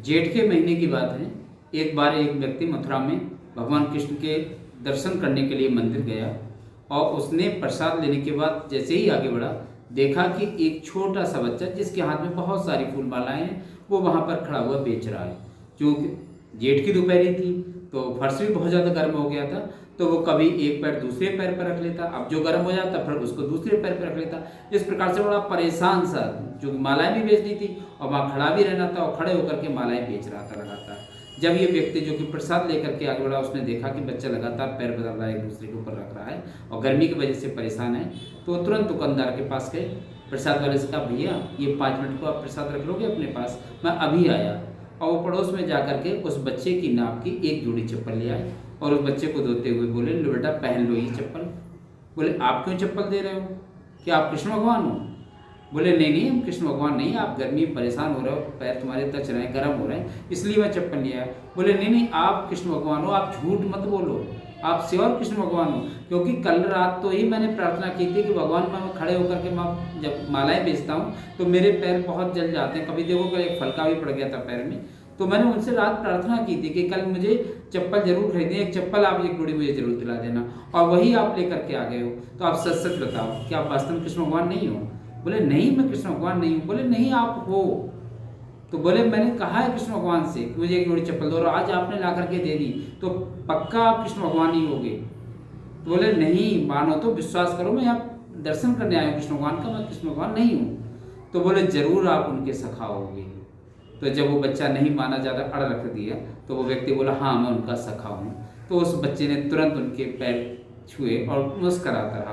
जेठ के महीने की बात है। एक बार एक व्यक्ति मथुरा में भगवान कृष्ण के दर्शन करने के लिए मंदिर गया और उसने प्रसाद लेने के बाद जैसे ही आगे बढ़ा, देखा कि एक छोटा सा बच्चा जिसके हाथ में बहुत सारी फूल मालाएं हैं, वो वहाँ पर खड़ा हुआ बेच रहा है। क्योंकि जेठ की दोपहरी थी तो फर्श भी बहुत ज़्यादा गर्म हो गया था, तो वो कभी एक पैर दूसरे पैर पर रख लेता, अब जो गर्म हो जाता फिर उसको दूसरे पैर पर रख लेता। इस प्रकार से बड़ा परेशान सा, जो मालाएं भी बेचनी थी और वहाँ खड़ा भी रहना था और खड़े होकर के मालाएं बेच रहा था लगातार। जब ये व्यक्ति जो कि प्रसाद लेकर के आगे बढ़ा, उसने देखा कि बच्चा लगातार पैर बदल रहा है, एक दूसरे के ऊपर रख रहा है और गर्मी की वजह से परेशान है, तो तुरंत दुकानदार के पास गए। प्रसाद वाले से कहा, भैया ये 5 मिनट को आप प्रसाद रख लोगे अपने पास, मैं अभी आया। और वो पड़ोस में जा करके उस बच्चे की नाप की एक जोड़ी चप्पल ले आए और उस बच्चे को धोते हुए बोले, लो बेटा पहन लो ये चप्पल। बोले, आप क्यों चप्पल दे रहे हो, क्या आप कृष्ण भगवान हो? बोले, नहीं नहीं, हम कृष्ण भगवान नहीं, आप गर्मी में परेशान हो रहे हो, पैर तुम्हारे तच रहे हैं, गर्म हो रहे हैं, इसलिए मैं चप्पल लिया है। बोले, नहीं नहीं, आप कृष्ण भगवान हो, आप झूठ मत बोलो, आप श्योर कृष्ण भगवान हो, क्योंकि कल रात तो ही मैंने प्रार्थना की थी कि भगवान मैं खड़े होकर के मैं जब मालाएं बेचता हूँ तो मेरे पैर बहुत जल जाते हैं, कभी देखो एक फलका भी पड़ गया था पैर में, तो मैंने उनसे रात प्रार्थना की थी कि कल मुझे चप्पल जरूर खरीदनी, एक चप्पल आप एक जोड़ी मुझे जरूर दिला देना, और वही आप लेकर के आ गए हो, तो आप सच सच बताओ कि आप वास्तव में कृष्ण भगवान नहीं हो? बोले, नहीं मैं कृष्ण भगवान नहीं हूँ। बोले, नहीं आप हो। तो बोले, मैंने कहा है कृष्ण भगवान से कि मुझे एक जोड़ी चप्पल दो और आज आपने ला करके दे दी, तो पक्का आप कृष्ण भगवान ही होगे? तो बोले, नहीं मानो तो विश्वास करो, मैं यहाँ दर्शन करने आया हूँ कृष्ण भगवान का, मैं कृष्ण भगवान नहीं हूँ। तो बोले, जरूर आप उनके सखा होगे। तो जब वो बच्चा नहीं माना, ज़्यादा अड़ रख दिया, तो वो व्यक्ति बोला, हाँ मैं उनका सखा हूँ। तो उस बच्चे ने तुरंत उनके पैर छुए और मुस्कराता रहा।